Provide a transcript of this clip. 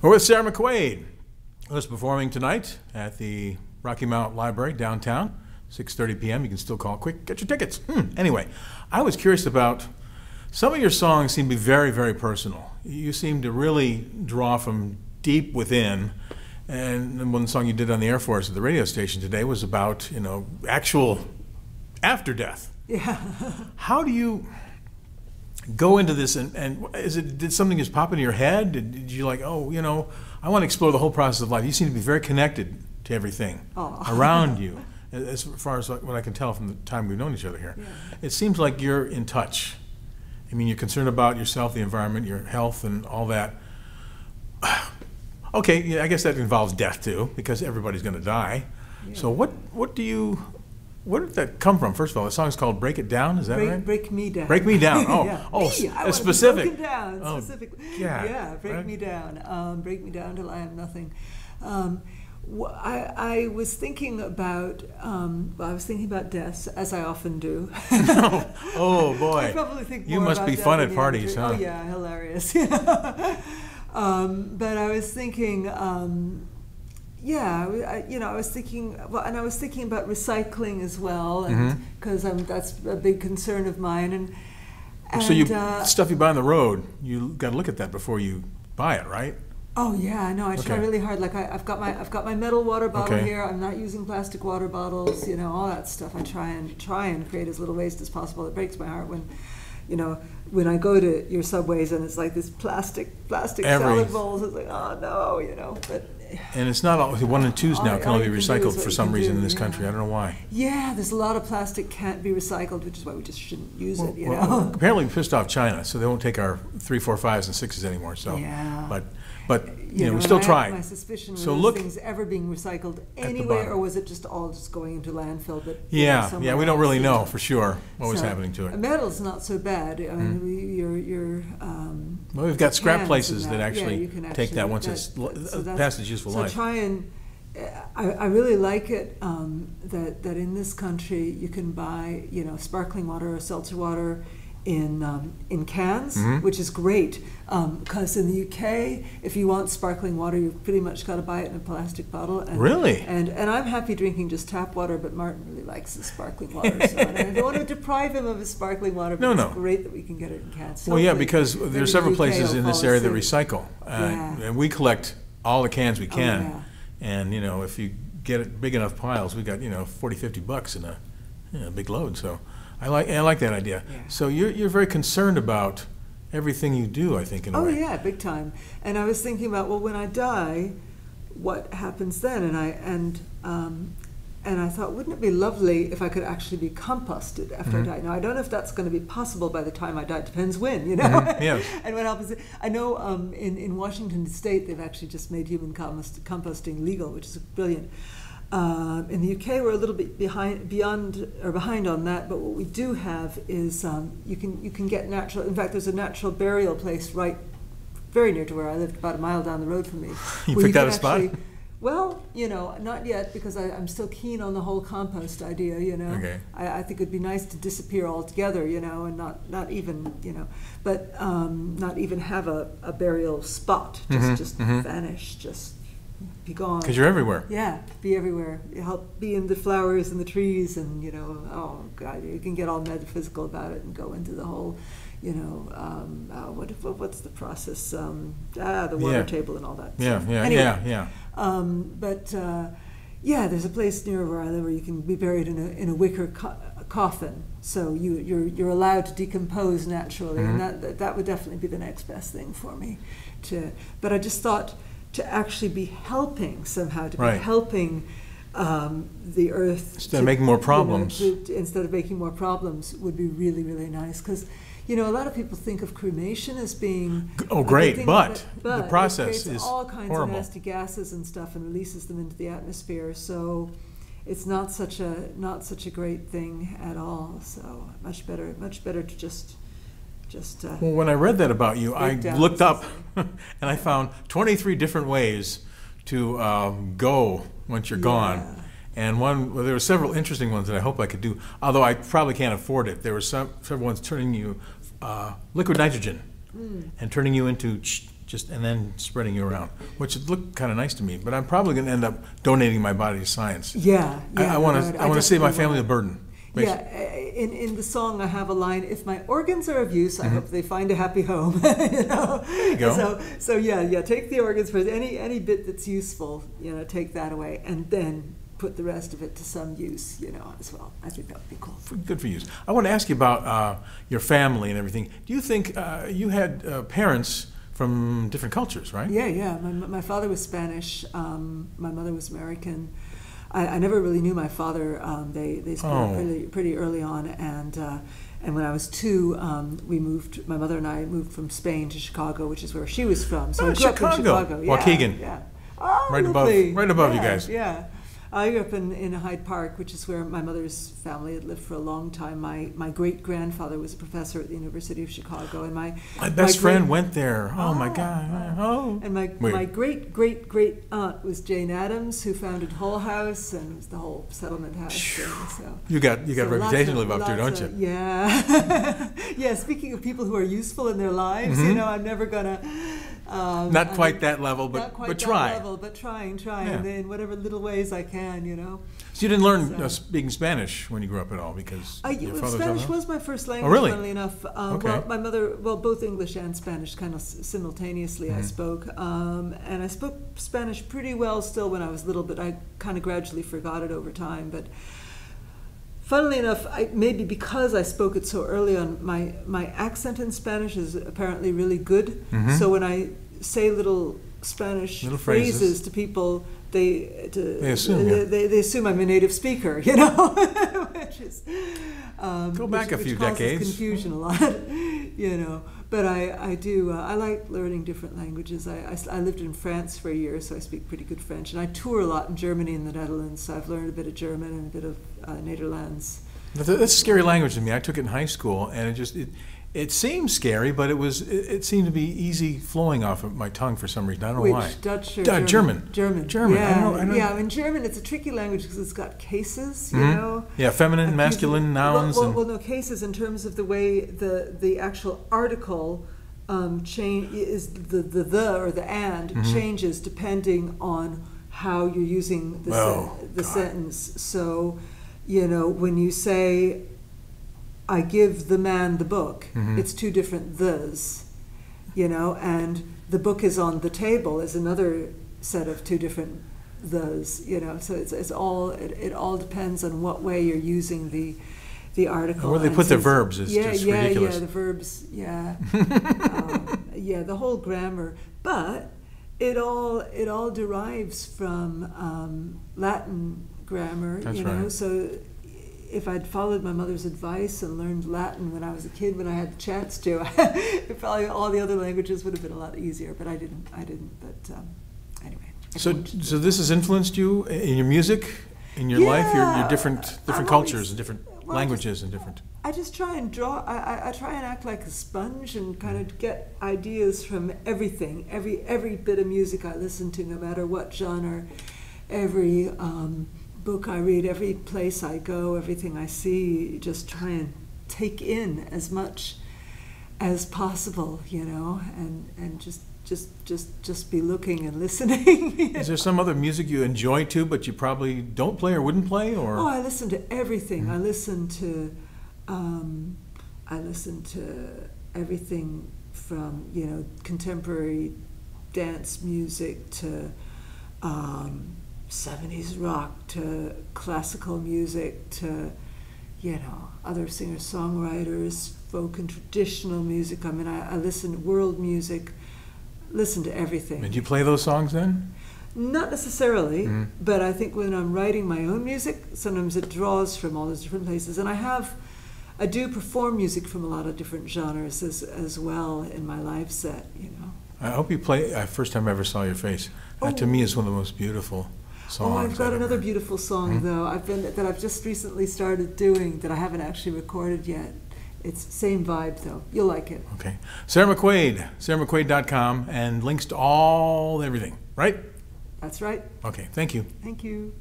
We're with Sarah McQuaid, who's performing tonight at the Rocky Mount Library downtown, 6:30 p.m. You can still call quick, get your tickets. Anyway, I was curious about some of your songs seem to be very, very personal. You seem to really draw from deep within. And one song you did on the Air Force at the radio station today was about, actual after death. Yeah. How do you go into this, and did something just pop into your head? Did you like, I want to explore the whole process of life? You seem to be very connected to everything around you, as far as what I can tell from the time we've known each other here. Yeah. It seems like you're in touch. I mean, you're concerned about yourself, the environment, your health, and all that. Okay, yeah, I guess that involves death too, because everybody's going to die. Yeah. So where did that come from? First of all, the song's called "Break It Down." Is that right? Break Me Down. Break Me Down. Oh, yeah. It's specific. Broken down specifically. Yeah, break me down. Break me down till I have nothing. I was thinking about death, as I often do. Oh boy! I probably think you more must about be death fun in at the parties, after. huh? Oh yeah, hilarious. But I was thinking. I was thinking, and I was thinking about recycling as well, and because that's a big concern of mine. And so stuff you buy on the road, you got to look at that before you buy it, right? Oh yeah, no, I try really hard. Like I've got my metal water bottle here. I'm not using plastic water bottles. All that stuff. I try and create as little waste as possible. It breaks my heart when I go to your Subways and it's like this plastic salad bowls. It's like, oh no, but. And it's not always 1 and 2s now can only be recycled for some reason in this country. I don't know why. Yeah, there's a lot of plastic can't be recycled, which is why we just shouldn't use it. Well, apparently we pissed off China, so they won't take our 3, 4, 5s and 6s anymore. So, yeah. But we still try. My suspicion was those things ever being recycled anywhere, or was it just all going into landfill? But we don't really know for sure what was happening to it. Metal's not so bad. I mean, well, we've got scrap places that actually you can take that once it's past its useful life. So try and. I really like it that in this country you can buy sparkling water or seltzer water in cans, which is great, because in the UK, if you want sparkling water, you've pretty much got to buy it in a plastic bottle. And, really? And I'm happy drinking just tap water, but Martin really likes his sparkling water, so I don't want to deprive him of his sparkling water, but it's great that we can get it in cans. Well, yeah, because there are several places in this area that recycle, and we collect all the cans we can, and if you get it big enough piles, we got $40-50 in a big load, so. I like that idea. Yeah. So you're very concerned about everything you do, I think, in a way. Oh yeah, big time. And I was thinking about, well, when I die, what happens then? And I thought, wouldn't it be lovely if I could actually be composted after I die? Now I don't know if that's going to be possible by the time I die. It depends when, Yes. And what happens? I know in Washington State they've actually just made human composting legal, which is brilliant. In the UK, we're a little bit behind on that, but what we do have is you can get natural. In fact, there's a natural burial place very near to where I lived, about a mile down the road from me. You picked out a spot? Well, not yet, because I'm still keen on the whole compost idea. Okay. I think it'd be nice to disappear altogether, and not even not even have a burial spot, just vanish, just. Be gone. Because you're everywhere. Yeah, be everywhere. You help be in the flowers and the trees, and oh God, you can get all metaphysical about it and go into the whole, what's the process? The water table and all that. Yeah. There's a place near where I live where you can be buried in a wicker coffin, so you're allowed to decompose naturally, and that would definitely be the next best thing for me. But I just thought. To actually be helping somehow, be helping the earth. Instead of making more problems. Instead of making more problems would be really, really nice. Because, a lot of people think of cremation as being... Oh, great, but the process is all kinds horrible. of nasty gases and stuff and releases them into the atmosphere. So it's not such a great thing at all. So much better to just well, when I read that about you, I looked up and I found 23 different ways to go once you're gone. And there were several interesting ones that I hope I could do, although I probably can't afford it. There were several ones turning you liquid nitrogen and turning you into just and then spreading you around, which would look kind of nice to me. But I'm probably going to end up donating my body to science. Yeah, I want to save my family the burden. Basically. Yeah, in the song I have a line, if my organs are of use, I hope they find a happy home. You know? There you go. So yeah, take the organs for any bit that's useful, you know, take that away, and then put the rest of it to some use, you know, as well. I think that would be cool. Good for you. I want to ask you about your family and everything. Do you think you had parents from different cultures, right? Yeah. My father was Spanish. My mother was American. I never really knew my father. They split up pretty early on, and when I was 2, my mother and I moved from Spain to Chicago, which is where she was from. So I grew up in Chicago. Waukegan. Yeah. Oh, right above you guys. Yeah. I grew up in Hyde Park, which is where my mother's family had lived for a long time. My great-grandfather was a professor at the University of Chicago, and my best friend went there. Oh my God! Oh. And my great aunt was Jane Addams, who founded Hull House and was the whole settlement house thing. So you got a reputation to live up to, don't you? Yeah, yeah. Speaking of people who are useful in their lives, you know, I'm never gonna. Not quite that level, but try. Level, but trying, and in whatever little ways I can, you know. So you didn't learn speaking Spanish when you grew up at all, because Spanish was my first language. Oh, really? Funnily enough, Okay. well, my mother, both English and Spanish, kind of simultaneously. I spoke, and I spoke Spanish pretty well still when I was little, but I kind of gradually forgot it over time. But funnily enough, maybe because I spoke it so early on, my accent in Spanish is apparently really good. So when I say little Spanish phrases to people, they assume I'm a native speaker, you know, which is go back a few decades. Confusion a lot, you know. But I like learning different languages. I lived in France for a year, so I speak pretty good French, and I tour a lot in Germany and the Netherlands. So I've learned a bit of German and a bit of Nederlands. That's a scary language to me. I took it in high school, and it seemed scary, but it seemed to be easy flowing off of my tongue for some reason. I don't know why. Dutch or German? German. Yeah, I know. Yeah, in German it's a tricky language because it's got cases, you know. Yeah, feminine, masculine, nouns. Well, no, cases in terms of the way the actual article change is the or the and changes depending on how you're using the sentence. So, you know, when you say, I give the man the book, it's 2 different thes, you know, and the book is on the table is another set of 2 different thes, you know. So it all depends on what way you're using the article. Where they put the verbs is just ridiculous. Yeah, the verbs, yeah. Yeah, the whole grammar. But it all derives from Latin grammar, That's you know. right. So if I'd followed my mother's advice and learned Latin when I was a kid, when I had the chance to, probably all the other languages would have been a lot easier. But I didn't. But anyway. So this has influenced you in your music, in your life, your different cultures and different languages and different. I just try and draw. I try and act like a sponge and kind of get ideas from everything, every bit of music I listen to, no matter what genre, every book I read, every place I go, everything I see. Just try and take in as much as possible, you know, and just be looking and listening. Is there some other music you enjoy too, but you probably don't play or wouldn't play, or? Oh, I listen to everything. I listen to everything from, you know, contemporary dance music to 70s rock to classical music to, you know, other singer-songwriters, folk and traditional music. I mean, I listen to world music, listen to everything. And do you play those songs then? Not necessarily, but I think when I'm writing my own music, sometimes it draws from all those different places. And I do perform music from a lot of different genres as well in my live set, you know. I hope you play First Time I Ever Saw Your Face. That to me is one of the most beautiful songs. Oh, I've got another beautiful song though. I've just recently started doing that I haven't actually recorded yet. It's same vibe though. You'll like it. Okay. Sarah McQuaid, SarahMcQuaid.com, and links to everything, right? That's right. Okay, thank you. Thank you.